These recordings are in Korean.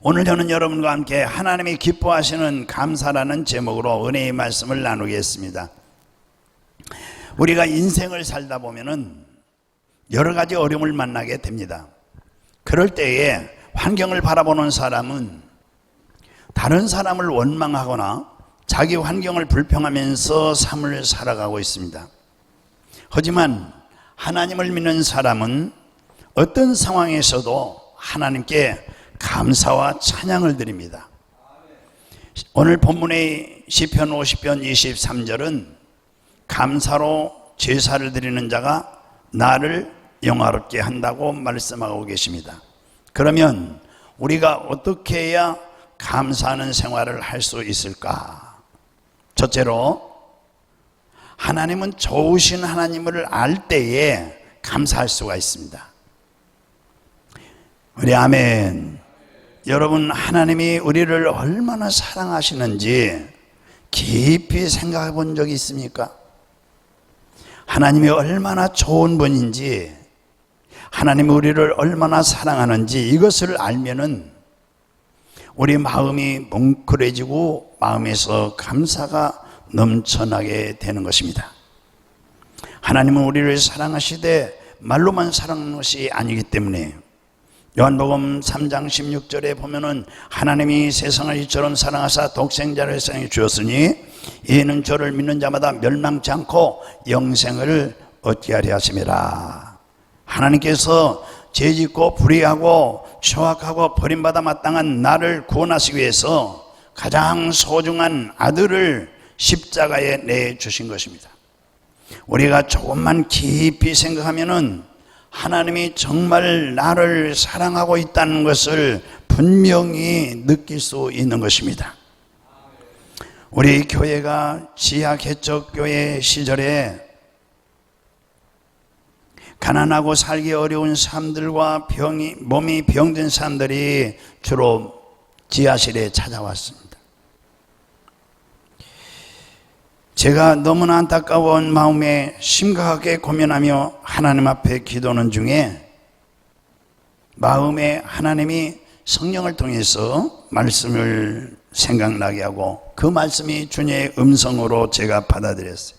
오늘 저는 여러분과 함께 하나님이 기뻐하시는 감사라는 제목으로 은혜의 말씀을 나누겠습니다. 우리가 인생을 살다 보면은 여러 가지 어려움을 만나게 됩니다. 그럴 때에 환경을 바라보는 사람은 다른 사람을 원망하거나 자기 환경을 불평하면서 삶을 살아가고 있습니다. 하지만 하나님을 믿는 사람은 어떤 상황에서도 하나님께 감사와 찬양을 드립니다. 오늘 본문의 시편 50편 23절은 감사로 제사를 드리는 자가 나를 영화롭게 한다고 말씀하고 계십니다. 그러면 우리가 어떻게 해야 감사하는 생활을 할 수 있을까? 첫째로 하나님은 좋으신 하나님을 알 때에 감사할 수가 있습니다. 우리 아멘. 여러분, 하나님이 우리를 얼마나 사랑하시는지 깊이 생각해 본 적이 있습니까? 하나님이 얼마나 좋은 분인지, 하나님이 우리를 얼마나 사랑하는지 이것을 알면은 우리 마음이 뭉클해지고 마음에서 감사가 넘쳐나게 되는 것입니다. 하나님은 우리를 사랑하시되 말로만 사랑하는 것이 아니기 때문에 요한복음 3장 16절에 보면은 하나님이 세상을 이처럼 사랑하사 독생자를 세상에 주었으니 이는 저를 믿는 자마다 멸망치 않고 영생을 얻게 하려 하심이라. 하나님께서 죄짓고 불의하고 추악하고 버림받아 마땅한 나를 구원하시기 위해서 가장 소중한 아들을 십자가에 내주신 것입니다. 우리가 조금만 깊이 생각하면은 하나님이 정말 나를 사랑하고 있다는 것을 분명히 느낄 수 있는 것입니다. 우리 교회가 지하 개척교회 시절에 가난하고 살기 어려운 사람들과 몸이 병든 사람들이 주로 지하실에 찾아왔습니다. 제가 너무나 안타까운 마음에 심각하게 고민하며 하나님 앞에 기도하는 중에 마음에 하나님이 성령을 통해서 말씀을 생각나게 하고 그 말씀이 주님의 음성으로 제가 받아들였어요.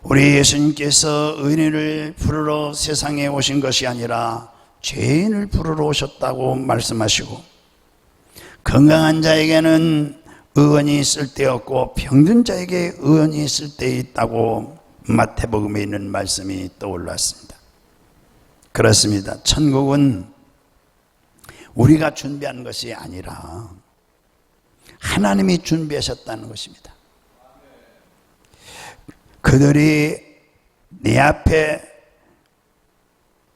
우리 예수님께서 의인을 부르러 세상에 오신 것이 아니라 죄인을 부르러 오셨다고 말씀하시고 건강한 자에게는 의원이 쓸데없고 병든 자에게 의원이 쓸데있다고 마태복음에 있는 말씀이 떠올랐습니다. 그렇습니다. 천국은 우리가 준비한 것이 아니라 하나님이 준비하셨다는 것입니다. 그들이 내 앞에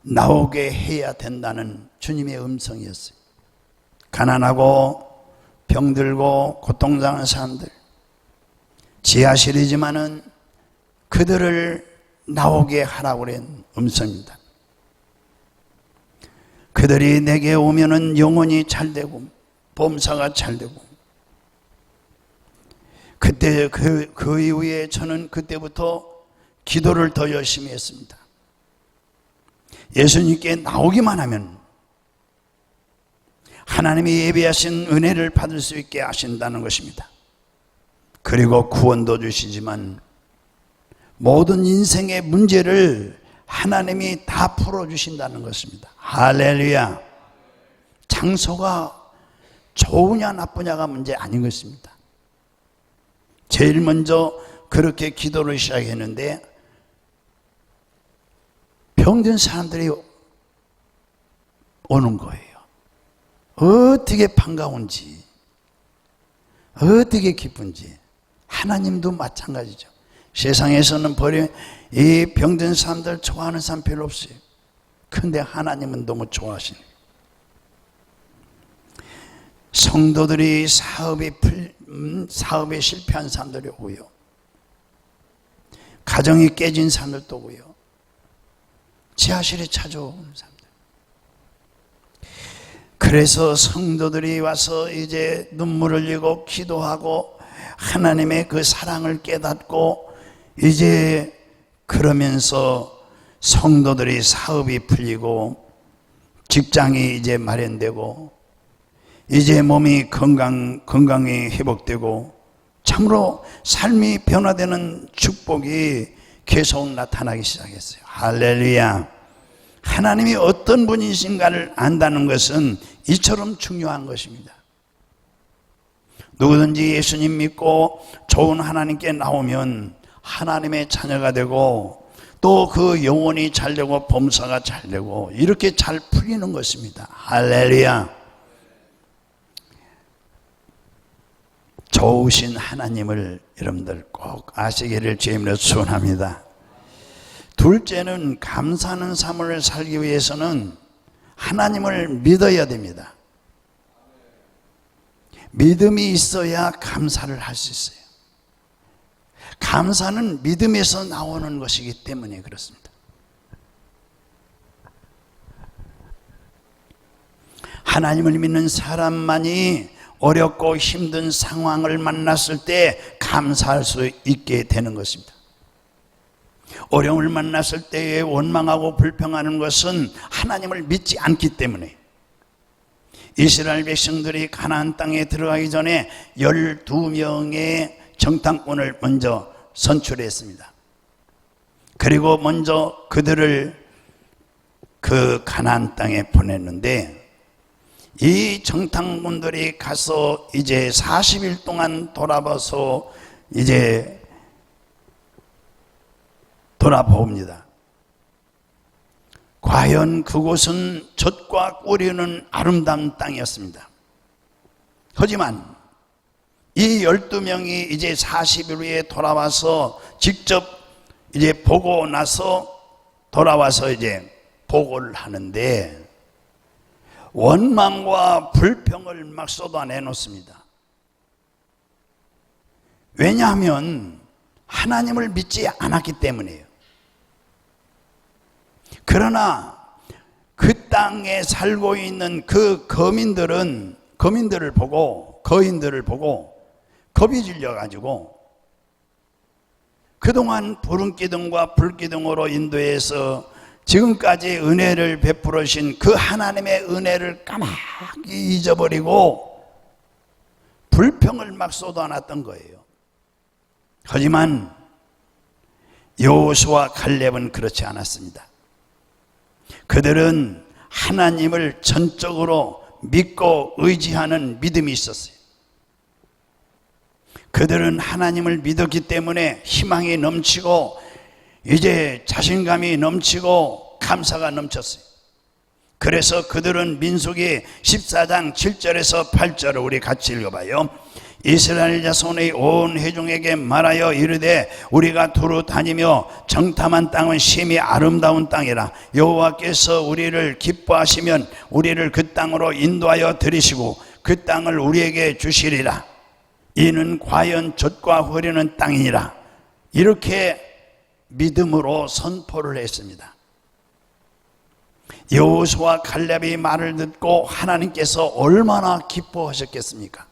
나오게 해야 된다는 주님의 음성이었어요. 가난하고 병들고 고통당하는 사람들, 지하실이지만은 그들을 나오게 하라고 그런 음성입니다. 그들이 내게 오면은 영혼이 잘되고 범사가 잘되고, 그때 그 이후에 저는 그때부터 기도를 더 열심히 했습니다. 예수님께 나오기만 하면 하나님이 예비하신 은혜를 받을 수 있게 하신다는 것입니다. 그리고 구원도 주시지만 모든 인생의 문제를 하나님이 다 풀어주신다는 것입니다. 할렐루야. 장소가 좋으냐 나쁘냐가 문제 아닌 것입니다. 제일 먼저 그렇게 기도를 시작했는데 병든 사람들이 오는 거예요. 어떻게 반가운지, 어떻게 기쁜지. 하나님도 마찬가지죠. 세상에서는 이 병든 사람들 좋아하는 사람 별로 없어요. 그런데 하나님은 너무 좋아하시네요. 성도들이 사업에 실패한 사람들이 오고요, 가정이 깨진 사람들도 오고요, 지하실에 찾아오는 사람들. 그래서 성도들이 와서 이제 눈물을 흘리고 기도하고 하나님의 그 사랑을 깨닫고 이제 그러면서 성도들이 사업이 풀리고 직장이 이제 마련되고 이제 몸이 건강이 회복되고 참으로 삶이 변화되는 축복이 계속 나타나기 시작했어요. 할렐루야. 하나님이 어떤 분이신가를 안다는 것은 이처럼 중요한 것입니다. 누구든지 예수님 믿고 좋은 하나님께 나오면 하나님의 자녀가 되고 또 그 영혼이 잘 되고 범사가 잘 되고 이렇게 잘 풀리는 것입니다. 할렐루야. 좋으신 하나님을 여러분들 꼭 아시기를 주님으로 축원합니다. 둘째는 감사하는 삶을 살기 위해서는 하나님을 믿어야 됩니다. 믿음이 있어야 감사를 할 수 있어요. 감사는 믿음에서 나오는 것이기 때문에 그렇습니다. 하나님을 믿는 사람만이 어렵고 힘든 상황을 만났을 때 감사할 수 있게 되는 것입니다. 어려움을 만났을 때에 원망하고 불평하는 것은 하나님을 믿지 않기 때문에 이스라엘 백성들이 가나안 땅에 들어가기 전에 12명의 정탐꾼을 먼저 선출했습니다. 그리고 먼저 그들을 그 가나안 땅에 보냈는데 이 정탐꾼들이 가서 이제 40일 동안 돌아봐서 이제 돌아봅니다. 과연 그곳은 젖과 꿀이는 아름다운 땅이었습니다. 하지만 이 12명이 이제 40일 후에 돌아와서 직접 이제 보고 나서 돌아와서 이제 보고를 하는데 원망과 불평을 막 쏟아내 놓습니다. 왜냐하면 하나님을 믿지 않았기 때문이에요. 그러나 그 땅에 살고 있는 그 거민들을 보고 겁이 질려가지고 그동안 부름기둥과 불기둥으로 인도해서 지금까지 은혜를 베풀으신 그 하나님의 은혜를 까마귀 잊어버리고 불평을 막 쏟아놨던 거예요. 하지만 여호수아 갈렙은 그렇지 않았습니다. 그들은 하나님을 전적으로 믿고 의지하는 믿음이 있었어요. 그들은 하나님을 믿었기 때문에 희망이 넘치고 이제 자신감이 넘치고 감사가 넘쳤어요. 그래서 그들은 민수기 14장 7절에서 8절을 우리 같이 읽어봐요. 이스라엘 자손의 온 회중에게 말하여 이르되 우리가 두루 다니며 정탐한 땅은 심히 아름다운 땅이라. 여호와께서 우리를 기뻐하시면 우리를 그 땅으로 인도하여 들이시고 그 땅을 우리에게 주시리라. 이는 과연 젖과 흐르는 땅이니라. 이렇게 믿음으로 선포를 했습니다. 여호수아 갈렙이 말을 듣고 하나님께서 얼마나 기뻐하셨겠습니까?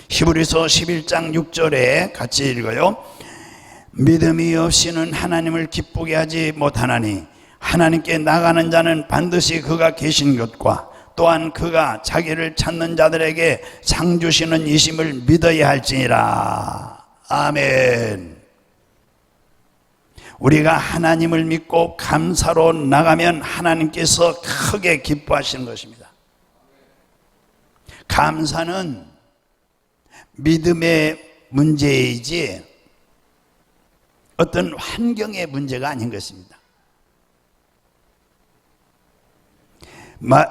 히브리서 11장 6절에 같이 읽어요. 믿음이 없이는 하나님을 기쁘게 하지 못하나니 하나님께 나가는 자는 반드시 그가 계신 것과 또한 그가 자기를 찾는 자들에게 상 주시는 이심을 믿어야 할지니라. 아멘. 우리가 하나님을 믿고 감사로 나가면 하나님께서 크게 기뻐하시는 것입니다. 감사는 믿음의 문제이지 어떤 환경의 문제가 아닌 것입니다.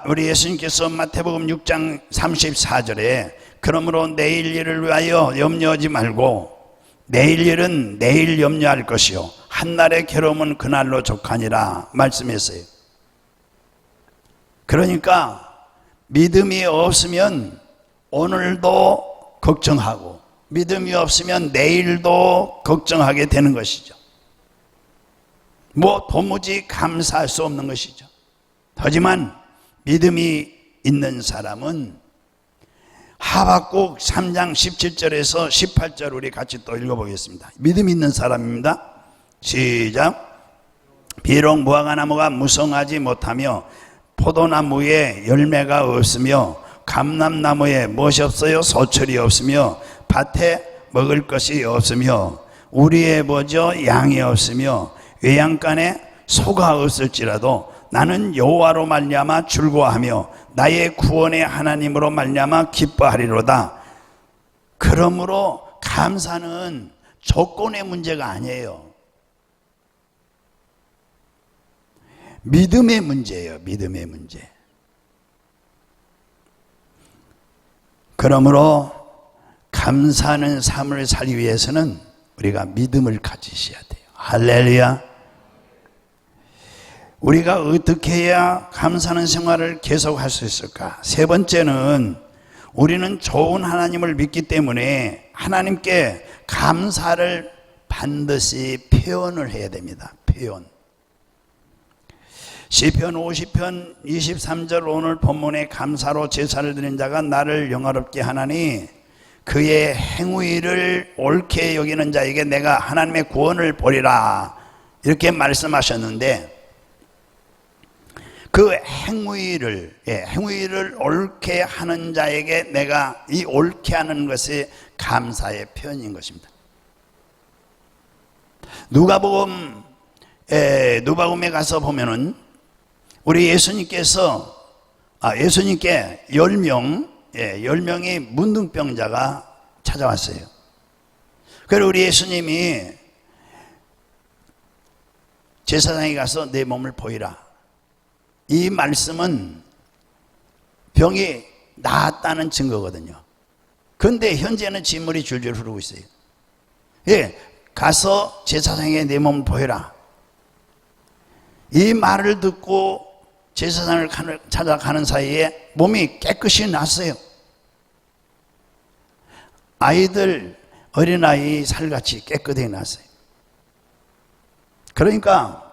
우리 예수님께서 마태복음 6장 34절에 그러므로 내일 일을 위하여 염려하지 말고 내일 일은 내일 염려할 것이요 한날의 괴로움은 그날로 족하니라 말씀했어요. 그러니까 믿음이 없으면 오늘도 걱정하고 믿음이 없으면 내일도 걱정하게 되는 것이죠. 도무지 감사할 수 없는 것이죠. 하지만 믿음이 있는 사람은 하박국 3장 17절에서 18절 우리 같이 또 읽어보겠습니다. 믿음이 있는 사람입니다. 시작. 비록 무화과나무가 무성하지 못하며 포도나무에 열매가 없으며 감람나무에 무엇이 없어요? 소철이 없으며 밭에 먹을 것이 없으며 우리의 양이 없으며 외양간에 소가 없을지라도 나는 여호와로 말미암아 즐거워하며 나의 구원의 하나님으로 말미암아 기뻐하리로다. 그러므로 감사는 조건의 문제가 아니에요. 믿음의 문제예요. 믿음의 문제. 그러므로 감사하는 삶을 살기 위해서는 우리가 믿음을 가지셔야 돼요. 할렐루야. 우리가 어떻게 해야 감사하는 생활을 계속할 수 있을까? 세 번째는 우리는 좋은 하나님을 믿기 때문에 하나님께 감사를 반드시 표현을 해야 됩니다. 표현. 시편 50편 23절 오늘 본문에 감사로 제사를 드린 자가 나를 영화롭게 하나니 그의 행위를 옳게 여기는 자에게 내가 하나님의 구원을 보리라 이렇게 말씀하셨는데 그 행위를 옳게 하는 자에게 내가 이 옳게 하는 것이 감사의 표현인 것입니다. 누가복음에 가서 보면은 우리 예수님께 10명이 문둥병자가 찾아왔어요. 그리고 우리 예수님이 제사장에 가서 내 몸을 보이라. 이 말씀은 병이 나았다는 증거거든요. 그런데 현재는 진물이 줄줄 흐르고 있어요. 가서 제사장에게 내 몸을 보여라. 이 말을 듣고 제사장을 찾아가는 사이에 몸이 깨끗이 났어요. 어린아이 살같이 깨끗하게 났어요. 그러니까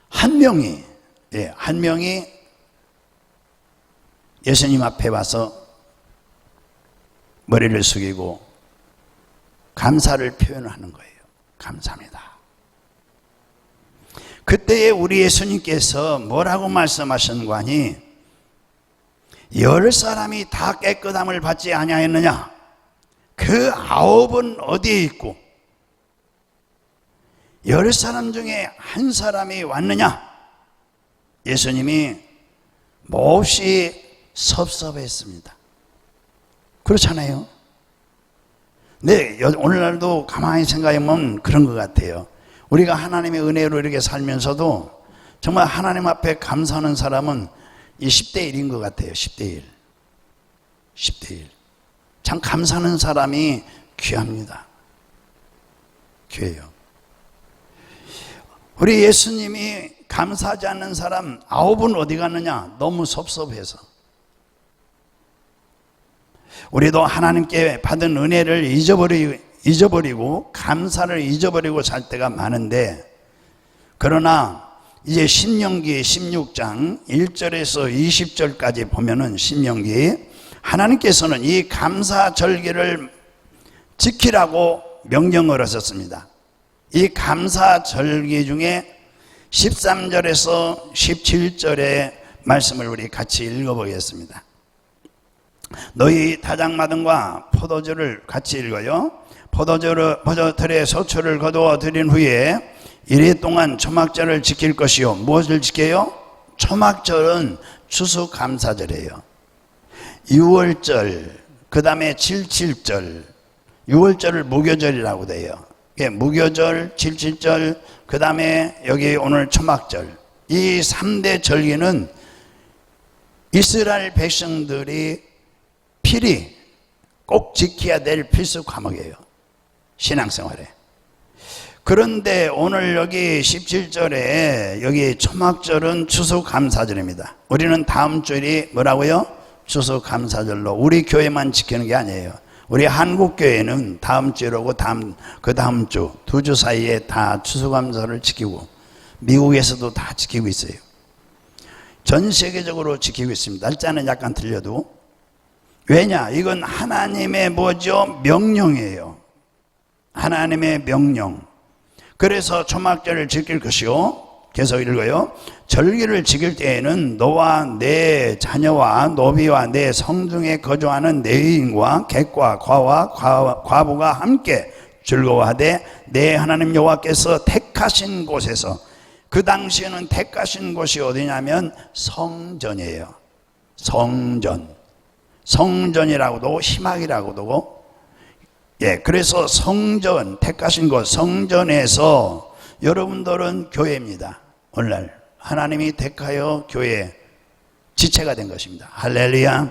한 명이 예수님 앞에 와서 머리를 숙이고 감사를 표현하는 거예요. 감사합니다. 그때에 우리 예수님께서 뭐라고 말씀하셨는가 하니 10사람이 다 깨끗함을 받지 아니하였느냐? 그 9은 어디에 있고 10사람 중에 한 사람이 왔느냐? 예수님이 몹시 섭섭했습니다. 그렇잖아요. 네, 오늘날도 가만히 생각해보면 그런 것 같아요. 우리가 하나님의 은혜로 이렇게 살면서도 정말 하나님 앞에 감사하는 사람은 이 10대 1인 것 같아요. 10대 1. 참 감사하는 사람이 귀합니다. 귀해요. 우리 예수님이 감사하지 않는 사람 9은 어디 갔느냐? 너무 섭섭해서. 우리도 하나님께 받은 은혜를 잊어버리고 감사를 잊어버리고 살 때가 많은데, 그러나 이제 신명기 16장 1절에서 20절까지 보면은 신명기 하나님께서는 이 감사절기를 지키라고 명령을 하셨습니다. 이 감사절기 중에 13절에서 17절의 말씀을 우리 같이 읽어보겠습니다. 너희 다장마당과 포도주를 같이 읽어요. 포도틀에 소출을 거두어 드린 후에 이래 동안 초막절을 지킬 것이요. 무엇을 지켜요? 초막절은 추수감사절이에요. 6월절, 그 다음에 77절, 6월절을 무교절이라고 돼요. 무교절, 77절, 그 다음에 여기 오늘 초막절. 이 3대 절기는 이스라엘 백성들이 필히 꼭 지켜야 될 필수 과목이에요. 신앙생활에. 그런데 오늘 여기 17절에 여기 초막절은 추수감사절입니다. 우리는 다음 주일이 뭐라고요? 추수감사절로 우리 교회만 지키는 게 아니에요. 우리 한국교회는 다음 주라고 그 다음 주 2주 사이에 다 추수감사를 지키고 미국에서도 다 지키고 있어요. 전 세계적으로 지키고 있습니다. 날짜는 약간 틀려도. 왜냐? 이건 하나님의 명령이에요. 하나님의 명령. 그래서 초막절을 지킬 것이요. 계속 읽어요. 절기를 지킬 때에는 너와 내 자녀와 노비와 내 성중에 거주하는 내 의인과 객과 과와 과부가 함께 즐거워하되 내 하나님 여호와께서 택하신 곳에서, 그 당시에는 택하신 곳이 어디냐면 성전이에요. 성전이라고도 희막이라고도. 그래서 성전, 택하신 곳, 성전에서 여러분들은 교회입니다. 오늘날 하나님이 택하여 교회 지체가 된 것입니다. 할렐루야.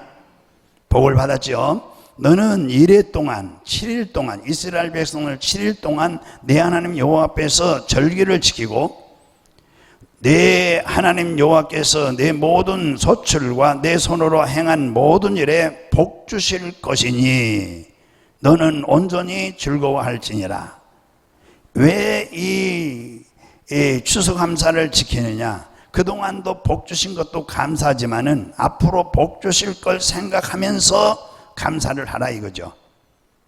복을 받았죠. 너는 이레 동안 7일 동안 이스라엘 백성을 7일 동안 내 하나님 여호와 앞에서 절기를 지키고 내 하나님 여호와께서 내 모든 소출과 내 손으로 행한 모든 일에 복 주실 것이니 너는 온전히 즐거워할지니라. 왜 이 추수감사를 지키느냐? 그동안도 복 주신 것도 감사하지만은 앞으로 복 주실 걸 생각하면서 감사를 하라 이거죠.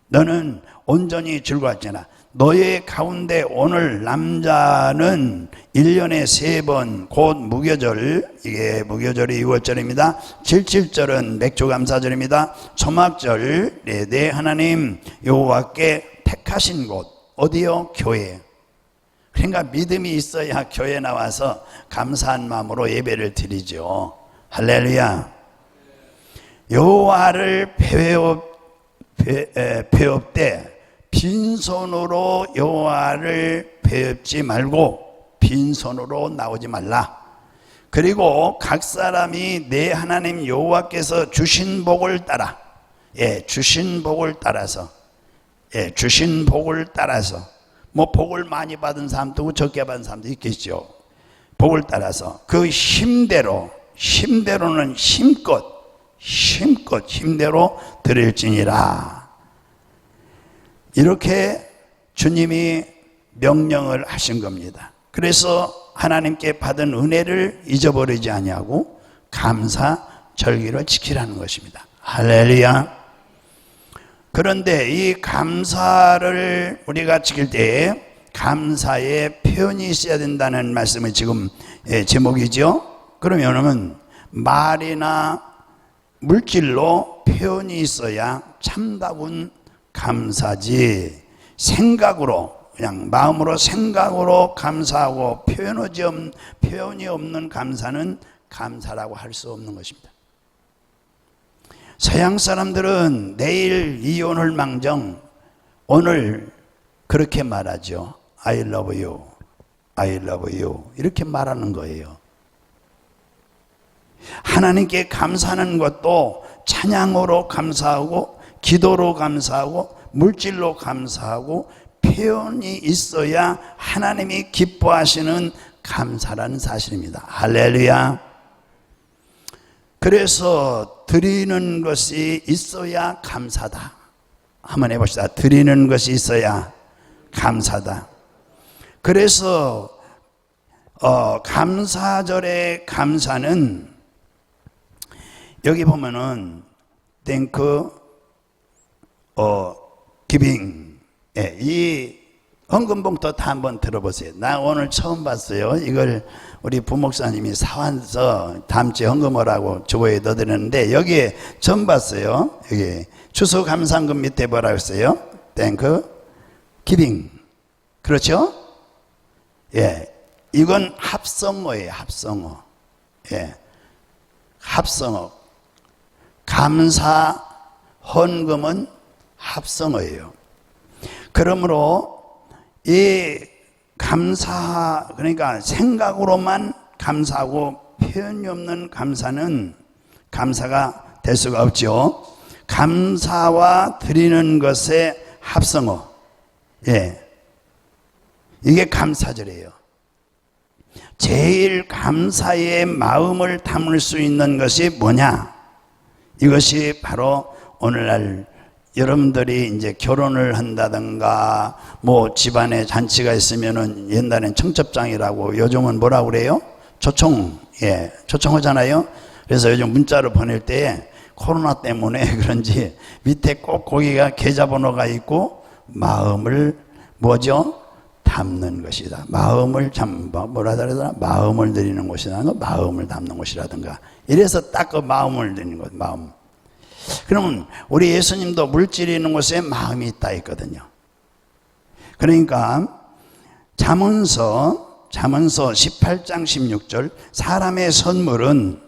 너는 온전히 즐거웠잖아. 너의 가운데 오늘 남자는 1년에 3번 곧 무교절, 이게 무교절이 6월절입니다. 77절은 맥주감사절입니다. 초막절, 내 하나님 여호와께 택하신 곳 어디요? 교회. 그러니까 믿음이 있어야 교회 나와서 감사한 마음으로 예배를 드리죠. 할렐루야. 여호와를 배웁되 빈손으로 여호와를 배웁지 말고 빈손으로 나오지 말라. 그리고 각 사람이 내 하나님 여호와께서 주신 복을 따라, 주신 복을 따라서, 주신 복을 따라서, 뭐 복을 많이 받은 사람도 있고 적게 받은 사람도 있겠죠. 복을 따라서 그 힘대로는 힘대로 드릴지니라. 이렇게 주님이 명령을 하신 겁니다. 그래서 하나님께 받은 은혜를 잊어버리지 아니하고 감사 절기를 지키라는 것입니다. 할렐루야. 그런데 이 감사를 우리가 지킬 때에 감사의 표현이 있어야 된다는 말씀이 지금 제목이죠. 그러면은 말이나 물질로 표현이 있어야 참다운 감사지, 생각으로 그냥 마음으로 생각으로 감사하고 표현이 없는 감사는 감사라고 할 수 없는 것입니다. 서양 사람들은 내일 이혼을 망정 오늘 그렇게 말하죠. I love you, I love you 이렇게 말하는 거예요. 하나님께 감사하는 것도 찬양으로 감사하고 기도로 감사하고 물질로 감사하고 표현이 있어야 하나님이 기뻐하시는 감사라는 사실입니다. 할렐루야. 그래서 드리는 것이 있어야 감사다. 한번 해봅시다. 드리는 것이 있어야 감사다. 그래서 감사절의 감사는 여기 보면은 땡크 기빙, 이 헌금봉투 다 한번 들어보세요. 나 오늘 처음 봤어요. 이걸 우리 부목사님이 사와서 다음 주에 헌금하라고 주보에 넣어드렸는데 여기에 처음 봤어요. 여기 추수감사금 밑에 뭐라고 했어요? 땡크 기빙. 그렇죠? 이건 합성어예요. 합성어. 합성어. 감사 헌금은 합성어예요. 그러므로 이 감사, 그러니까 생각으로만 감사하고 표현이 없는 감사는 감사가 될 수가 없죠. 감사와 드리는 것의 합성어, 이게 감사절이에요. 제일 감사의 마음을 담을 수 있는 것이 뭐냐? 이것이 바로 오늘날 여러분들이 이제 결혼을 한다든가 뭐 집안에 잔치가 있으면은 옛날엔 청첩장이라고 요즘은 뭐라고 그래요? 초청하잖아요. 그래서 요즘 문자로 보낼 때 코로나 때문에 그런지 밑에 꼭 거기가 계좌번호가 있고 마음을 뭐죠? 담는 것이다. 마음을 뭐라 그러더라? 마음을 드리는 곳이다. 마음을 담는 곳이라든가. 이래서 딱 그 마음을 드리는 것, 마음. 그러면 우리 예수님도 물질이 있는 곳에 마음이 있다 했거든요. 그러니까 잠언서 18장 16절 사람의 선물은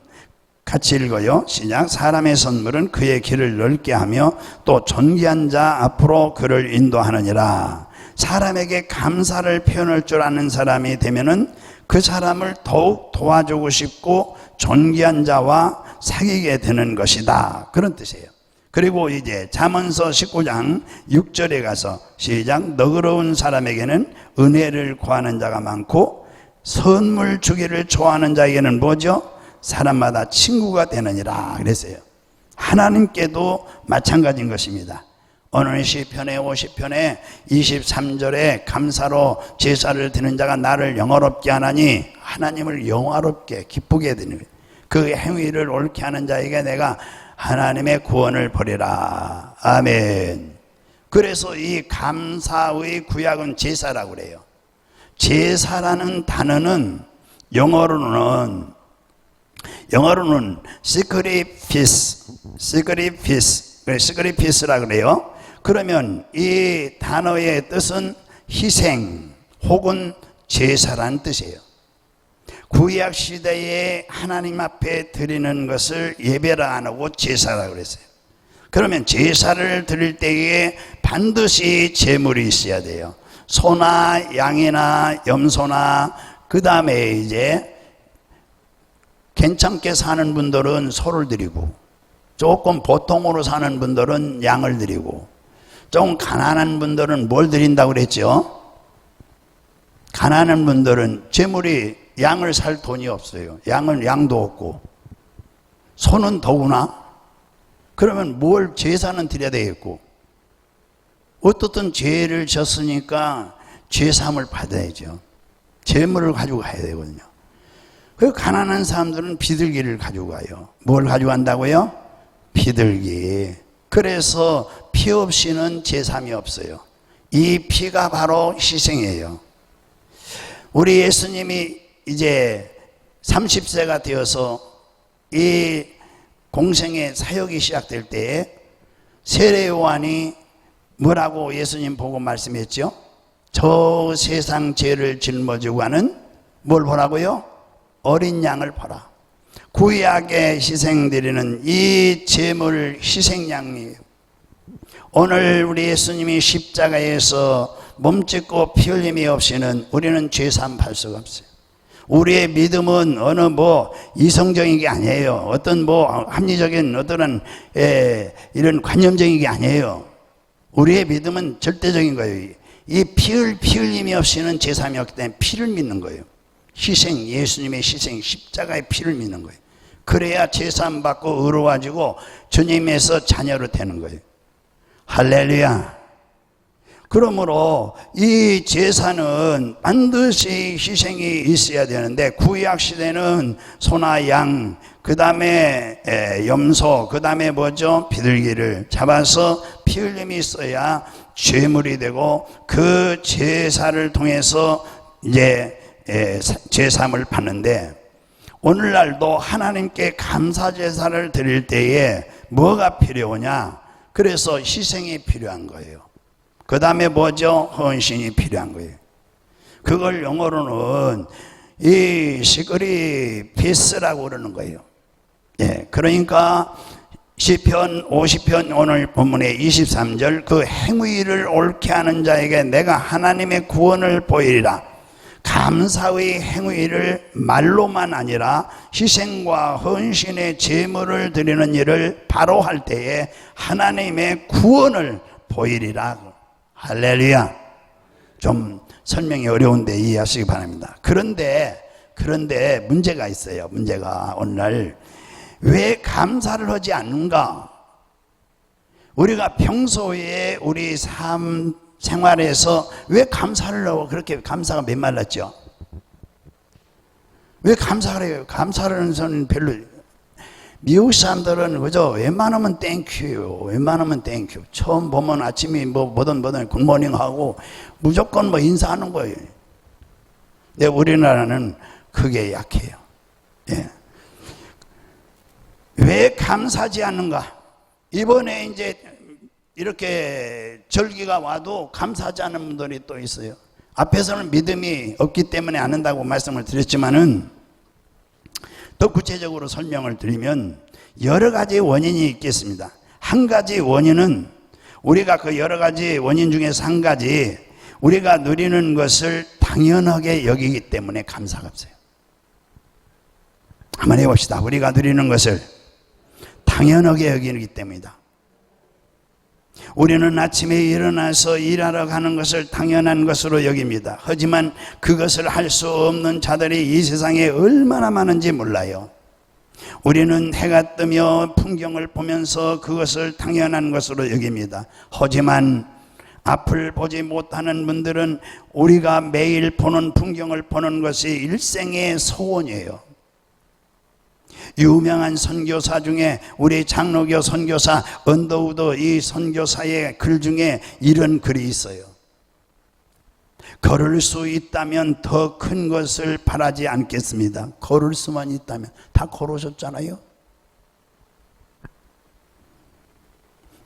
같이 읽어요. 시작. 사람의 선물은 그의 길을 넓게 하며 또 존귀한 자 앞으로 그를 인도하느니라. 사람에게 감사를 표현할 줄 아는 사람이 되면은 그 사람을 더욱 도와주고 싶고 존귀한 자와 사귀게 되는 것이다. 그런 뜻이에요. 그리고 이제 잠언서 19장 6절에 가서 시작. 너그러운 사람에게는 은혜를 구하는 자가 많고 선물 주기를 좋아하는 자에게는 뭐죠? 사람마다 친구가 되느니라 그랬어요. 하나님께도 마찬가지인 것입니다. 오늘 시편의 50편에 23절에 감사로 제사를 드리는 자가 나를 영화롭게 하나니 하나님을 영화롭게 기쁘게 드리는 그 행위를 옳게 하는 자에게 내가 하나님의 구원을 보리라. 아멘. 그래서 이 감사의 구약은 제사라고 그래요. 제사라는 단어는 영어로는 시크리피스라 그래요. 그러면 이 단어의 뜻은 희생 혹은 제사라는 뜻이에요. 구약 시대에 하나님 앞에 드리는 것을 예배라 안 하고 제사라고 그랬어요. 그러면 제사를 드릴 때에 반드시 제물이 있어야 돼요. 소나 양이나 염소나 그 다음에 이제 괜찮게 사는 분들은 소를 드리고 조금 보통으로 사는 분들은 양을 드리고 좀 가난한 분들은 뭘 드린다고 그랬죠? 가난한 분들은 제물이 양을 살 돈이 없어요. 양도 없고 소는 더구나. 그러면 뭘 제사는 드려야 되겠고 어떻든 죄를 졌으니까 죄사함을 받아야죠. 제물을 가지고 가야 되거든요. 그 가난한 사람들은 비둘기를 가지고 가요. 뭘 가지고 간다고요? 비둘기. 그래서 피 없이는 제사함이 없어요. 이 피가 바로 희생이에요. 우리 예수님이 이제 30세가 되어서 이 공생의 사역이 시작될 때에 세례 요한이 뭐라고 예수님 보고 말씀했죠? 저 세상 죄를 짊어지고 가는 뭘 보라고요? 어린 양을 보라. 구약에 희생드리는 이 제물 희생양이에요. 오늘 우리 예수님이 십자가에서 몸짓고 피 흘림이 없이는 우리는 죄사함 받을 수가 없어요. 우리의 믿음은 어느 이성적인 게 아니에요. 어떤 합리적인 어떤 이런 관념적인 게 아니에요. 우리의 믿음은 절대적인 거예요. 이 피 흘림이 없이는 제사함이 없기 때문에 피를 믿는 거예요. 희생, 예수님의 희생, 십자가의 피를 믿는 거예요. 그래야 제사함 받고 의로워지고 주님에서 자녀로 되는 거예요. 할렐루야. 그러므로 이 제사는 반드시 희생이 있어야 되는데 구약 시대는 소나 양, 그 다음에 염소, 그 다음에 비둘기를 잡아서 피 흘림이 있어야 제물이 되고 그 제사를 통해서 이제 제사함을 받는데 오늘날도 하나님께 감사 제사를 드릴 때에 뭐가 필요하냐? 그래서 희생이 필요한 거예요. 그 다음에 헌신이 필요한 거예요. 그걸 영어로는 이 시크리피스라고 그러는 거예요. 그러니까 시편 50편 오늘 본문의 23절 그 행위를 옳게 하는 자에게 내가 하나님의 구원을 보이리라. 감사의 행위를 말로만 아니라 희생과 헌신의 제물을 드리는 일을 바로 할 때에 하나님의 구원을 보이리라. 할렐루야. 좀 설명이 어려운데 이해하시기 바랍니다. 그런데 문제가 있어요. 문제가 오늘날 왜 감사를 하지 않는가? 우리가 평소에 우리 삶 생활에서 왜 감사를 하고 그렇게 감사가 메말랐죠? 왜 감사를 해요? 감사를 하는 사람은 별로 미국 사람들은 그저 웬만하면 땡큐요. 웬만하면 땡큐. 처음 보면 아침에 뭐든 굿모닝 하고 무조건 인사하는 거예요. 근데 우리나라는 그게 약해요. 예. 왜 감사하지 않는가? 이번에 이제 이렇게 절기가 와도 감사하지 않는 분들이 또 있어요. 앞에서는 믿음이 없기 때문에 안 한다고 말씀을 드렸지만은 더 구체적으로 설명을 드리면 여러 가지 원인이 있겠습니다. 한 가지 원인은 우리가 그 여러 가지 원인 중에서 한 가지 우리가 누리는 것을 당연하게 여기기 때문에 감사가 없어요. 한번 해봅시다. 우리가 누리는 것을 당연하게 여기기 때문이다. 우리는 아침에 일어나서 일하러 가는 것을 당연한 것으로 여깁니다. 하지만 그것을 할 수 없는 자들이 이 세상에 얼마나 많은지 몰라요. 우리는 해가 뜨며 풍경을 보면서 그것을 당연한 것으로 여깁니다. 하지만 앞을 보지 못하는 분들은 우리가 매일 보는 풍경을 보는 것이 일생의 소원이에요. 유명한 선교사 중에 우리 장로교 선교사 언더우드 이 선교사의 글 중에 이런 글이 있어요. 걸을 수 있다면 더 큰 것을 바라지 않겠습니다. 걸을 수만 있다면. 다 걸으셨잖아요.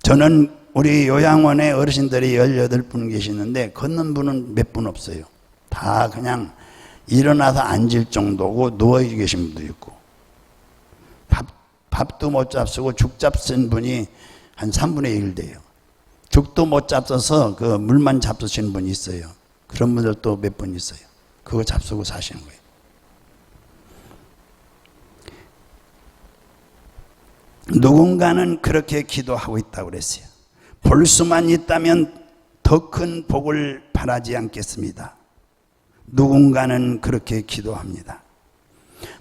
저는 우리 요양원에 어르신들이 18분 계시는데 걷는 분은 몇 분 없어요. 다 그냥 일어나서 앉을 정도고 누워 계신 분도 있고 밥도 못 잡수고 죽 잡수신 분이 한 3분의 1 돼요. 죽도 못 잡숴서 그 물만 잡수시는 분이 있어요. 그런 분들도 몇 분 있어요. 그거 잡수고 사시는 거예요. 누군가는 그렇게 기도하고 있다고 그랬어요. 볼 수만 있다면 더 큰 복을 바라지 않겠습니다. 누군가는 그렇게 기도합니다.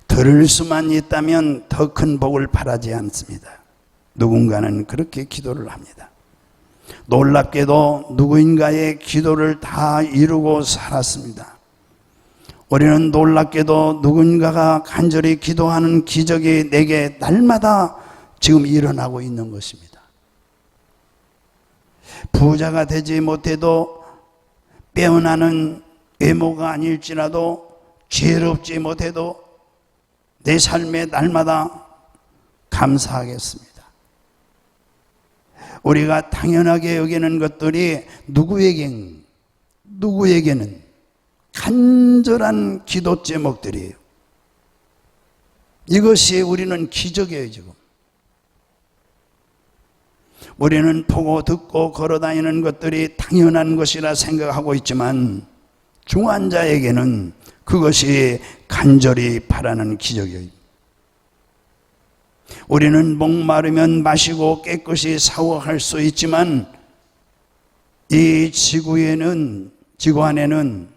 들을 수만 있다면 더 큰 복을 바라지 않습니다. 누군가는 그렇게 기도를 합니다. 놀랍게도 누구인가의 기도를 다 이루고 살았습니다. 우리는 놀랍게도 누군가가 간절히 기도하는 기적이 내게 날마다 지금 일어나고 있는 것입니다. 부자가 되지 못해도 빼어나는 외모가 아닐지라도 지혜롭지 못해도 내 삶에 날마다 감사하겠습니다. 우리가 당연하게 여기는 것들이 누구에게는 간절한 기도 제목들이에요. 이것이 우리는 기적이에요. 지금 우리는 보고 듣고 걸어다니는 것들이 당연한 것이라 생각하고 있지만 중환자에게는 그것이 간절히 바라는 기적이에요. 우리는 목마르면 마시고 깨끗이 샤워할 수 있지만 이 지구 안에는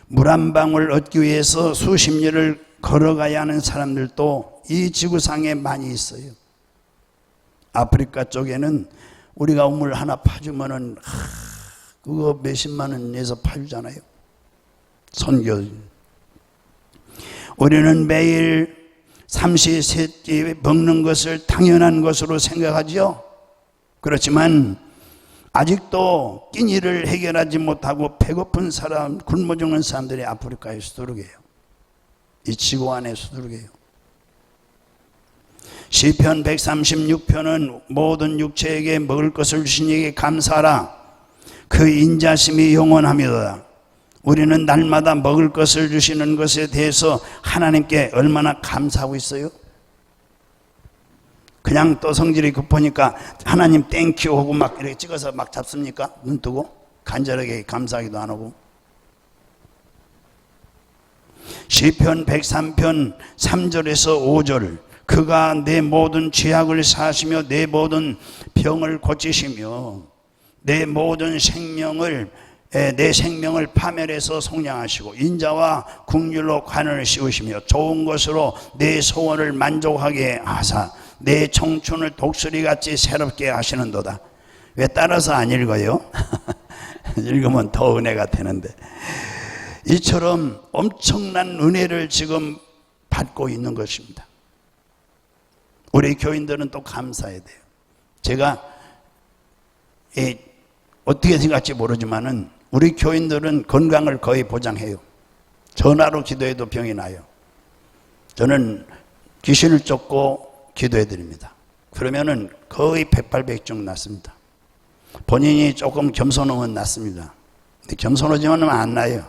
물 한 방울 얻기 위해서 수십 리를 걸어가야 하는 사람들도 이 지구상에 많이 있어요. 아프리카 쪽에는 우리가 우물 하나 파주면은 그거 몇십만 원 내서 파주잖아요. 선교. 우리는 매일 삼시세끼 먹는 것을 당연한 것으로 생각하죠. 그렇지만 아직도 끼니를 해결하지 못하고 배고픈 사람, 굶어 죽는 사람들이 아프리카에 수두룩해요. 이 지구 안에 수두룩해요. 시편 136편은 모든 육체에게 먹을 것을 주신 이에게 감사하라. 그 인자심이 영원하며 우리는 날마다 먹을 것을 주시는 것에 대해서 하나님께 얼마나 감사하고 있어요? 그냥 또 성질이 급하니까 하나님 땡큐 하고 막 이렇게 찍어서 막 잡습니까? 눈 뜨고 간절하게 감사하기도 안 하고. 시편 103편 3절에서 5절 그가 내 모든 죄악을 사하시며 내 모든 병을 고치시며 내 모든 내 생명을 파멸해서 속량하시고 인자와 긍휼로 관을 씌우시며 좋은 것으로 내 소원을 만족하게 하사 내 청춘을 독수리같이 새롭게 하시는도다. 왜 따라서 안 읽어요? 읽으면 더 은혜가 되는데. 이처럼 엄청난 은혜를 지금 받고 있는 것입니다. 우리 교인들은 또 감사해야 돼요. 제가 어떻게 생각할지 모르지만은 우리 교인들은 건강을 거의 보장해요. 전화로 기도해도 병이 나요. 저는 귀신을 쫓고 기도해 드립니다. 그러면은 거의 백발백중 낫습니다. 본인이 조금 겸손하면 낫습니다. 근데 겸손하지만 안 나요.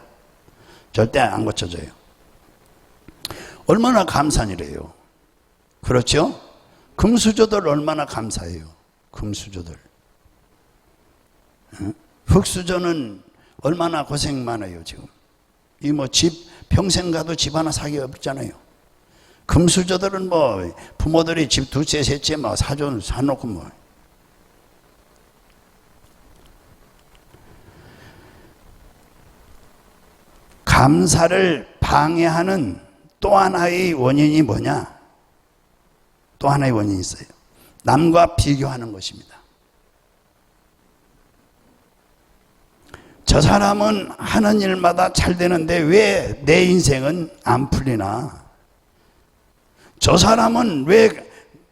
절대 안 고쳐져요. 얼마나 감사한 일이에요. 그렇죠? 금수저들 얼마나 감사해요. 금수저들. 흙수저는 얼마나 고생 많아요. 지금 이 뭐 집 평생 가도 집 하나 사기 없잖아요. 금수저들은 뭐 부모들이 집 두채 세채 뭐 사놓고 뭐. 감사를 방해하는 또 하나의 원인이 뭐냐? 또 하나의 원인이 있어요. 남과 비교하는 것입니다. 저 사람은 하는 일마다 잘 되는데 왜 내 인생은 안 풀리나? 저 사람은 왜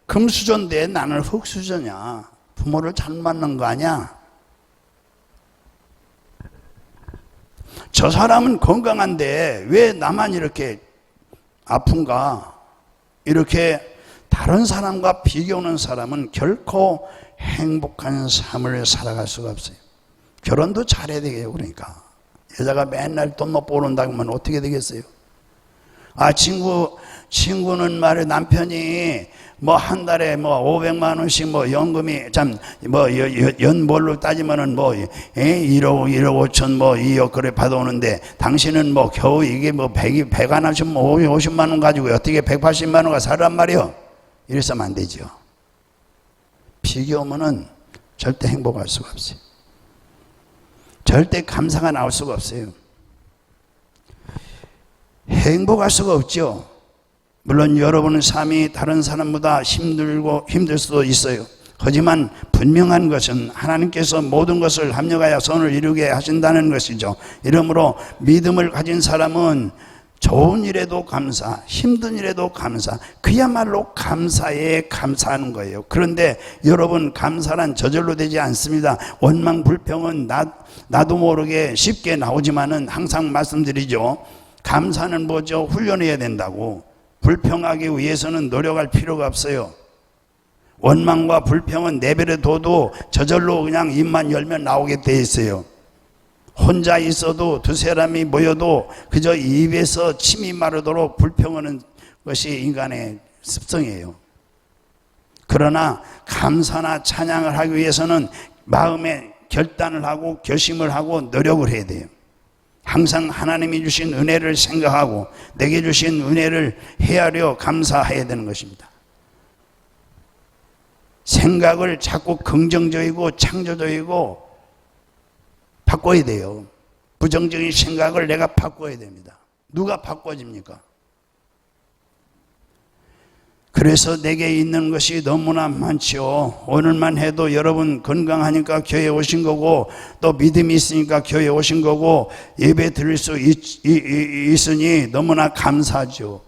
금수저인데 나는 흙수저냐? 부모를 잘못 만난 거 아니야? 저 사람은 건강한데 왜 나만 이렇게 아픈가? 이렇게 다른 사람과 비교하는 사람은 결코 행복한 삶을 살아갈 수가 없어요. 결혼도 잘해야 되겠요. 그러니까 여자가 맨날 돈 못 벌어온다고 하면 어떻게 되겠어요? 친구는 말해 남편이 뭐 한 달에 뭐 500만 원씩 뭐 연금이 연벌로 따지면은 뭐 1억 5천 뭐 2억 그래 받아오는데 당신은 뭐 겨우 이게 뭐 100 하나씩 뭐 50만 원 가지고 어떻게 180만 원가 살란 말이요? 이래서는 안 되죠. 비교하면은 절대 행복할 수가 없어요. 절대 감사가 나올 수가 없어요. 행복할 수가 없죠. 물론 여러분의 삶이 다른 사람보다 힘들 수도 있어요. 하지만 분명한 것은 하나님께서 모든 것을 합력하여 선을 이루게 하신다는 것이죠. 이러므로 믿음을 가진 사람은 좋은 일에도 감사, 힘든 일에도 감사, 그야말로 감사에 감사하는 거예요. 그런데 여러분, 감사란 저절로 되지 않습니다. 원망, 불평은 나도 모르게 쉽게 나오지만은 항상 말씀드리죠. 감사는 뭐죠? 훈련해야 된다고. 불평하기 위해서는 노력할 필요가 없어요. 원망과 불평은 내버려 둬도 저절로 그냥 입만 열면 나오게 돼 있어요. 혼자 있어도 두세 사람이 모여도 그저 입에서 침이 마르도록 불평하는 것이 인간의 습성이에요. 그러나 감사나 찬양을 하기 위해서는 마음에 결단을 하고 결심을 하고 노력을 해야 돼요. 항상 하나님이 주신 은혜를 생각하고 내게 주신 은혜를 헤아려 감사해야 되는 것입니다. 생각을 자꾸 긍정적이고 창조적이고 바꿔야 돼요. 부정적인 생각을 내가 바꿔야 됩니다. 누가 바꿔집니까? 그래서 내게 있는 것이 너무나 많지요. 오늘만 해도 여러분 건강하니까 교회에 오신 거고 또 믿음이 있으니까 교회에 오신 거고 예배 드릴 수 있으니 너무나 감사하죠.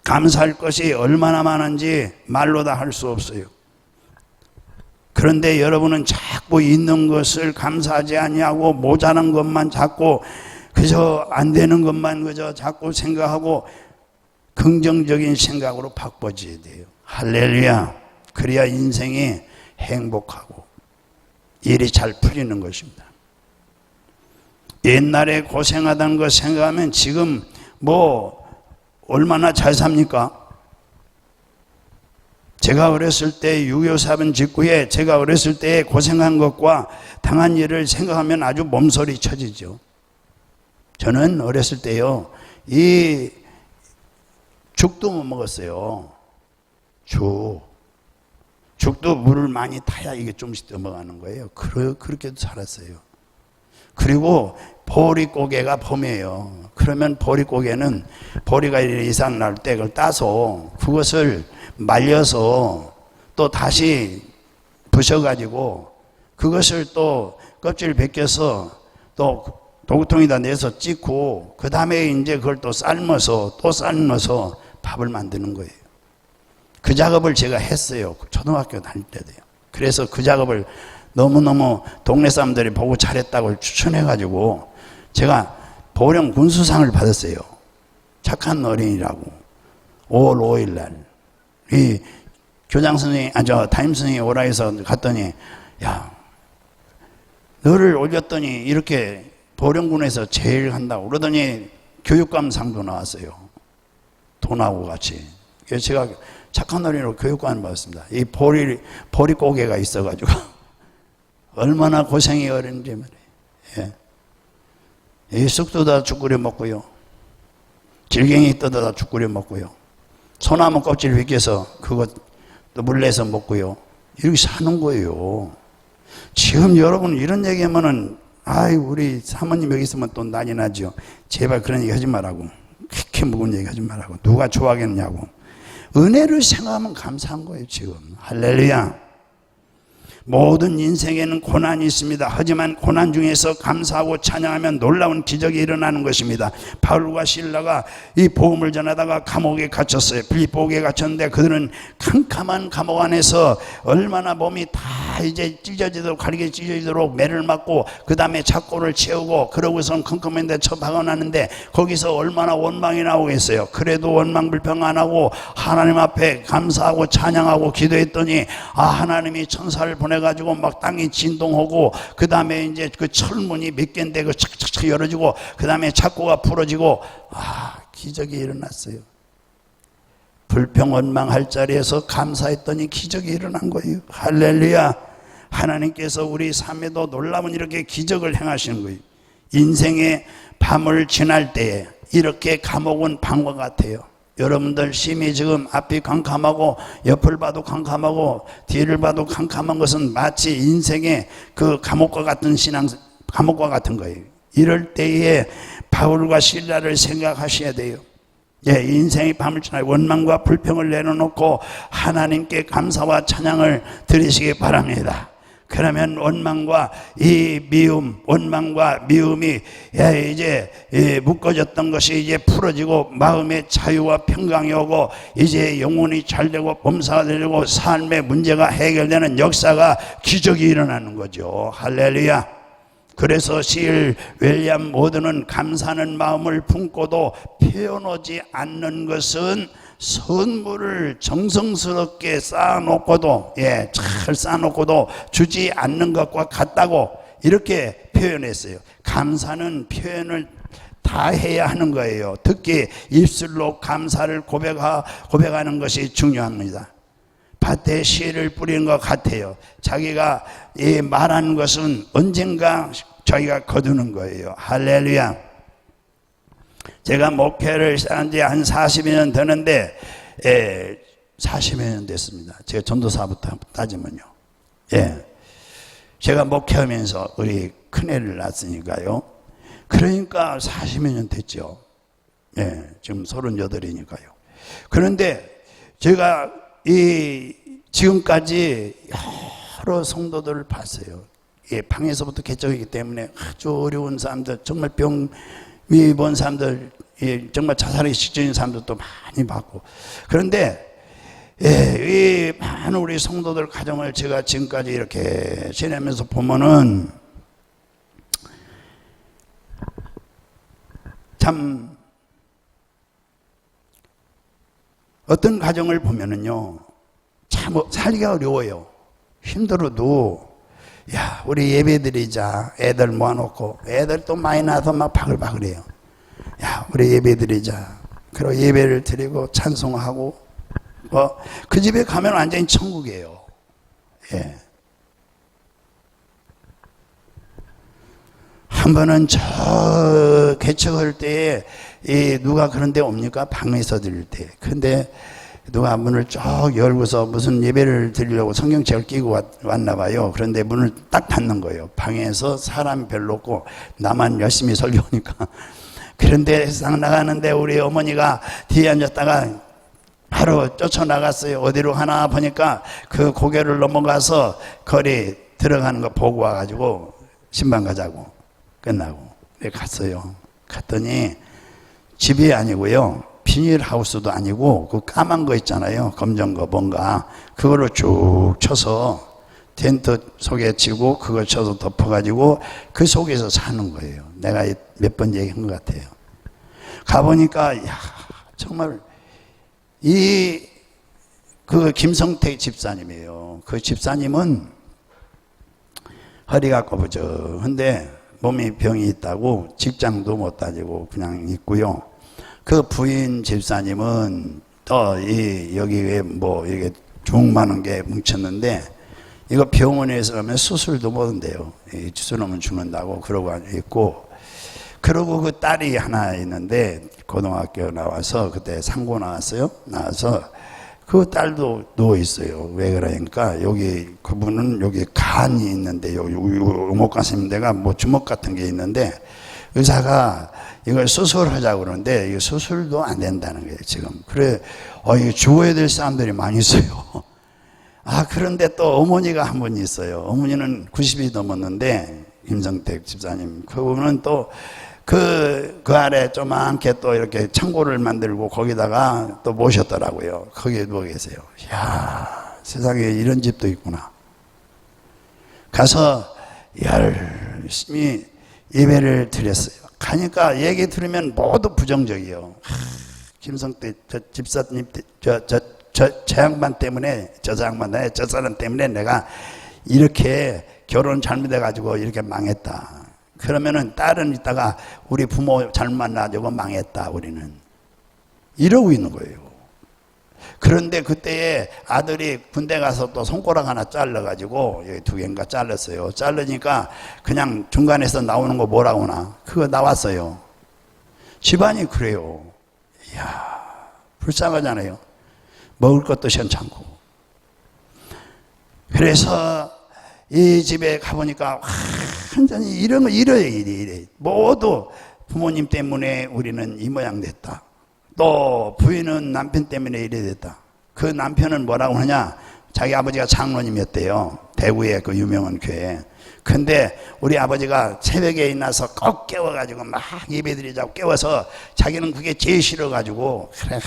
감사할 것이 얼마나 많은지 말로 다 할 수 없어요. 그런데 여러분은 자꾸 있는 것을 감사하지 아니하고 모자란 것만 자꾸 그저 안 되는 것만 그저 자꾸 생각하고 긍정적인 생각으로 바꿔줘야 돼요. 할렐루야. 그래야 인생이 행복하고 일이 잘 풀리는 것입니다. 옛날에 고생하던 거 생각하면 지금 뭐 얼마나 잘 삽니까? 제가 어렸을 때 6.25 사변 직후에 제가 어렸을 때 고생한 것과 당한 일을 생각하면 아주 몸소리 쳐지죠. 저는 어렸을 때요, 이 죽도 못 먹었어요. 죽도 물을 많이 타야 이게 좀씩 넘어가는 거예요. 그렇게도 살았어요. 그리고 보리고개가 봄이에요. 그러면 보리고개는 보리가 1 이상 날 때 그걸 따서 그것을 말려서 또 다시 부셔가지고 그것을 또 껍질을 벗겨서 또 도구통에다 내서 찢고 그 다음에 이제 그걸 또 삶아서 밥을 만드는 거예요. 그 작업을 제가 했어요. 초등학교 다닐 때도요. 그래서 그 작업을 너무너무 동네 사람들이 보고 잘했다고 추천해가지고 제가 보령 군수상을 받았어요. 착한 어린이라고. 5월 5일 날. 이 교장 선생님, 담임 선생님이 오라 해서 갔더니, 야, 너를 올렸더니 이렇게 보령군에서 제일 한다고 그러더니 교육감상도 나왔어요. 돈하고 같이. 그래서 제가 착한 어린이로 교육감을 받았습니다. 이 보리고개가 있어가지고 얼마나 고생이 어린지 말이에요. 예. 이 쑥 뜯어다 죽 끓여 먹고요. 질갱이 뜯어다 죽 끓여 먹고요. 소나무 껍질 벗겨서 그거 또 물내서 먹고요. 이렇게 사는 거예요. 지금 여러분 이런 얘기하면은 아이 우리 사모님 여기 있으면 또 난리 나죠. 제발 그런 얘기 하지 말라고. 그렇게 묵은 얘기 하지 말라고. 누가 좋아하겠냐고. 은혜를 생각하면 감사한 거예요 지금. 할렐루야. 모든 인생에는 고난이 있습니다. 하지만 고난 중에서 감사하고 찬양하면 놀라운 기적이 일어나는 것입니다. 바울과 실라가 이 복음을 전하다가 감옥에 갇혔어요. 빌립보에 갇혔는데 그들은 캄캄한 감옥 안에서 얼마나 몸이 다 이제 찢어지도록 가리게 찢어지도록 매를 맞고 그 다음에 착고를 채우고 그러고선 컴컴한데 처박아놨는데 거기서 얼마나 원망이 나오겠어요. 그래도 원망 불평 안 하고 하나님 앞에 감사하고 찬양하고 기도했더니 하나님이 천사를 보내가지고 막 땅이 진동하고 그 다음에 이제 그 철문이 몇 개인데 그 착착착 열어지고 그 다음에 착고가 풀어지고 기적이 일어났어요. 불평 원망할 자리에서 감사했더니 기적이 일어난 거예요. 할렐루야. 하나님께서 우리 삶에도 놀라운 이렇게 기적을 행하시는 거예요. 인생의 밤을 지날 때에 이렇게 감옥은 방과 같아요. 여러분들 심히 지금 앞이 캄캄하고 옆을 봐도 캄캄하고 뒤를 봐도 캄캄한 것은 마치 인생의 그 감옥과 같은 감옥과 같은 거예요. 이럴 때에 바울과 실라를 생각하셔야 돼요. 인생의 밤을 지나 원망과 불평을 내려놓고 하나님께 감사와 찬양을 드리시기 바랍니다. 그러면 원망과 이 미움, 원망과 미움이 이제 묶어졌던 것이 이제 풀어지고 마음의 자유와 평강이 오고 이제 영혼이 잘되고 범사가 되고 삶의 문제가 해결되는 역사가 기적이 일어나는 거죠. 할렐루야. 그래서 시일 윌리엄 모드는 감사하는 마음을 품고도 표현하지 않는 것은 선물을 정성스럽게 쌓아놓고도 잘 쌓아놓고도 주지 않는 것과 같다고 이렇게 표현했어요. 감사는 표현을 다 해야 하는 거예요. 특히 입술로 감사를 고백하는 것이 중요합니다. 밭에 씨를 뿌리는 것 같아요. 자기가 말하는 것은 언젠가 자기가 거두는 거예요. 할렐루야. 제가 목회를 시작한 지 한 40여 년 되는데 40여 년 됐습니다. 제가 전도사부터 따지면요. 제가 목회하면서 우리 큰애를 낳았으니까요. 그러니까 40여 년 됐죠. 지금 38이니까요. 그런데 제가 지금까지 여러 성도들을 봤어요. 방에서부터 개척이기 때문에 아주 어려운 사람들, 정말 병이 본 사람들, 정말 자살의 직전인 사람들도 많이 봤고. 그런데 이 많은 우리 성도들 가정을 제가 지금까지 이렇게 지내면서 보면은 참 어떤 가정을 보면은요, 참 살기가 어려워요. 힘들어도 우리 예배 드리자. 애들 모아놓고 애들 또 많이 나서 막 바글바글해요. 우리 예배 드리자. 그리고 예배를 드리고 찬송하고 그 집에 가면 완전히 천국이에요. 한 번은 저 개척할 때에 누가 그런 데 옵니까? 방에서 드릴 때. 근데 누가 문을 쭉 열고서 무슨 예배를 드리려고 성경책을 끼고 왔나 봐요. 그런데 문을 딱 닫는 거예요. 방에서 사람이 별로 없고 나만 열심히 설교하니까. 그런데 싹 나가는데 우리 어머니가 뒤에 앉았다가 바로 쫓아나갔어요. 어디로 가나 보니까 그 고개를 넘어가서 거리 들어가는 거 보고 와가지고 신방 가자고 끝나고 갔어요. 갔더니 집이 아니고요, 비닐하우스도 아니고 그 까만 거 있잖아요. 검정 거 뭔가 그거로 쭉 쳐서 텐트 속에 치고 그걸 쳐서 덮어가지고 그 속에서 사는 거예요. 내가 몇 번 얘기한 것 같아요. 가보니까 야, 정말 그 김성택 집사님이에요. 그 집사님은 허리가 꼬부정한데 몸에 병이 있다고 직장도 못 다니고 그냥 있고요. 그 부인 집사님은 또 여기에 뭐 이게 종많은 게 뭉쳤는데 이거 병원에서 가면 수술도 못 한대요. 수술하면 죽는다고 그러고 있고, 그러고 그 딸이 하나 있는데 고등학교 나와서 그때 상고 나왔어요. 나와서 그 딸도 누워 있어요. 왜 그러니까 여기 그분은 여기 간이 있는데 여기 오목 가슴 데가 뭐 주먹 같은 게 있는데 의사가 이걸 수술하자고 그러는데 이 수술도 안 된다는 거예요 지금. 그래 이거 죽어야 될 사람들이 많이 있어요. 그런데 또 어머니가 한 분 있어요. 어머니는 90이 넘었는데 김성택 집사님 그분은 또 그 아래 조만게 또 이렇게 창고를 만들고 거기다가 또 모셨더라고요. 거기에 누워 계세요. 이야, 세상에 이런 집도 있구나. 가서 열심히 예배를 드렸어요. 가니까 얘기 들으면 모두 부정적이에요. 김성택 집사님 저 양반 때문에 저 사람 때문에 내가 이렇게 결혼 잘못해가지고 이렇게 망했다. 그러면은 딸은 이따가 우리 부모 잘못 만나가지고 망했다 우리는 이러고 있는 거예요. 그런데 그때에 아들이 군대 가서 또 손가락 하나 잘라가지고 여기 2개인가 잘랐어요. 자르니까 그냥 중간에서 나오는 거 뭐라고 하나 그거 나왔어요. 집안이 그래요. 이야, 불쌍하잖아요. 먹을 것도 시원찮고. 그래서 이 집에 가보니까 완전히 이런 거 이래. 모두 부모님 때문에 우리는 이 모양 됐다. 또 부인은 남편 때문에 이래 됐다. 그 남편은 뭐라고 하냐, 자기 아버지가 장로님이었대요. 대구의 그 유명한 교회. 근데 우리 아버지가 새벽에 일어나서 꼭 깨워가지고 막 예배드리자고 깨워서 자기는 그게 제일 싫어가지고 그래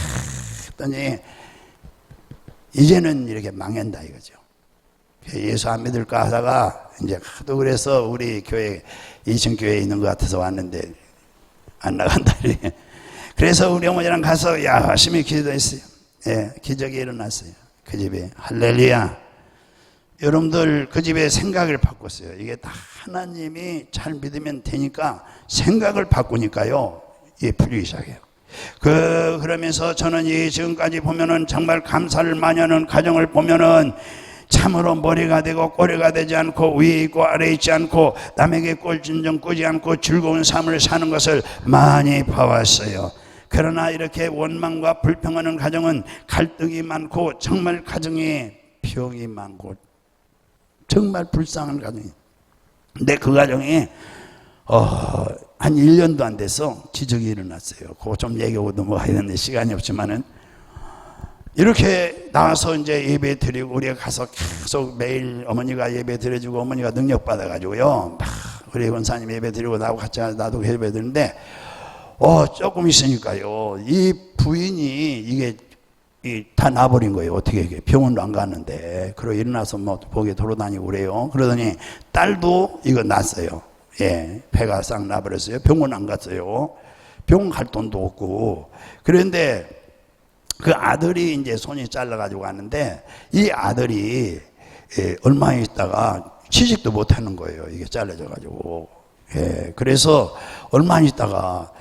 했더니 이제는 이렇게 망한다 이거죠. 예수 안 믿을까 하다가 이제 하도 그래서 우리 교회 2층 교회에 있는 것 같아서 왔는데 안 나간다. 그래서 우리 어머니랑 가서 열심히 기도했어요. 예, 기적이 일어났어요. 그 집에. 할렐루야. 여러분들 그 집에 생각을 바꿨어요. 이게 다 하나님이 잘 믿으면 되니까 생각을 바꾸니까요. 이게 풀리기 시작해요. 그러면서 저는 지금까지 보면은 정말 감사를 많이 하는 가정을 보면은 참으로 머리가 되고 꼬리가 되지 않고 위에 있고 아래에 있지 않고 남에게 꼴진정 꾸지 않고 즐거운 삶을 사는 것을 많이 봐왔어요. 그러나 이렇게 원망과 불평하는 가정은 갈등이 많고 정말 가정에 병이 많고 정말 불쌍한 가정이에요. 근데 그 가정이 한 1년도 안 돼서 기적이 일어났어요. 그거 좀 얘기하고 넘어가야 되는데 시간이 없지만은 이렇게 나와서 이제 예배 드리고 우리가 가서 계속 매일 어머니가 예배 드려주고 어머니가 능력 받아가지고요. 막 우리 권사님 예배 드리고 나도 예배 드리는데 조금 있으니까요. 이 부인이 이게 다 나버린 거예요. 어떻게 병원도 안 갔는데. 그러고 일어나서 뭐 보게 돌아다니고 그래요. 그러더니 딸도 이거 났어요. 예, 배가 싹 나버렸어요. 병원 안 갔어요. 병원 갈 돈도 없고. 그런데 그 아들이 이제 손이 잘라가지고 갔는데 이 아들이 얼마 있다가 취직도 못 하는 거예요. 이게 잘라져가지고. 예, 그래서 얼마 있다가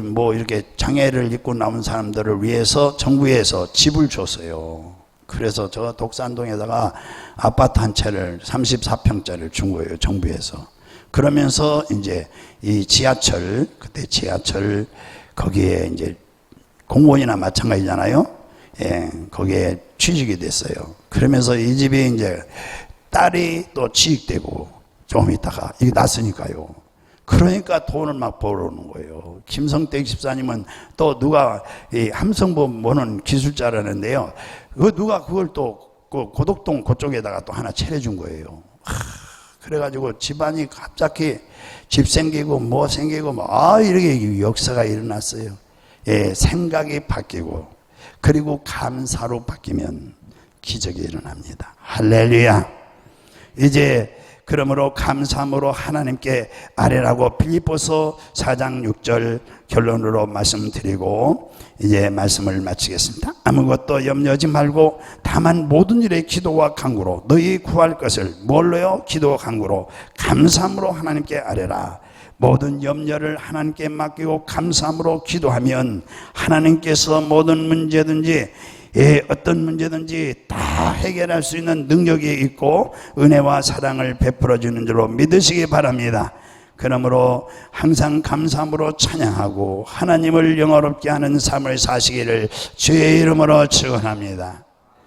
뭐 이렇게 장애를 입고 남은 사람들을 위해서 정부에서 집을 줬어요. 그래서 저 독산동에다가 아파트 한 채를 34평짜리를 준 거예요. 정부에서. 그러면서 이제 이 지하철, 그때 지하철 거기에 이제 공무원이나 마찬가지잖아요. 예, 거기에 취직이 됐어요. 그러면서 이 집이 이제 딸이 또 취직되고 좀 있다가 이게 났으니까요. 그러니까 돈을 막 벌어오는 거예요. 김성택 집사님은 또 누가 이 함성범 뭐는 기술자라는데요. 누가 그걸 또 그 고덕동 그쪽에다가 또 하나 차려준 거예요. 그래가지고 집안이 갑자기 집 생기고 뭐 생기고 이렇게 역사가 일어났어요. 생각이 바뀌고 그리고 감사로 바뀌면 기적이 일어납니다. 할렐루야. 이제 그러므로 감사함으로 하나님께 아뢰라고 빌립보서 4장 6절 결론으로 말씀드리고 이제 말씀을 마치겠습니다. 아무것도 염려하지 말고 다만 모든 일에 기도와 간구로 너희 구할 것을 뭘로요? 기도와 간구로 감사함으로 하나님께 아뢰라. 모든 염려를 하나님께 맡기고 감사함으로 기도하면 하나님께서 모든 문제든지 어떤 문제든지 다 해결할 수 있는 능력이 있고 은혜와 사랑을 베풀어 주는 줄로 믿으시기 바랍니다. 그러므로 항상 감사함으로 찬양하고 하나님을 영화롭게 하는 삶을 사시기를 주의 이름으로 축원합니다.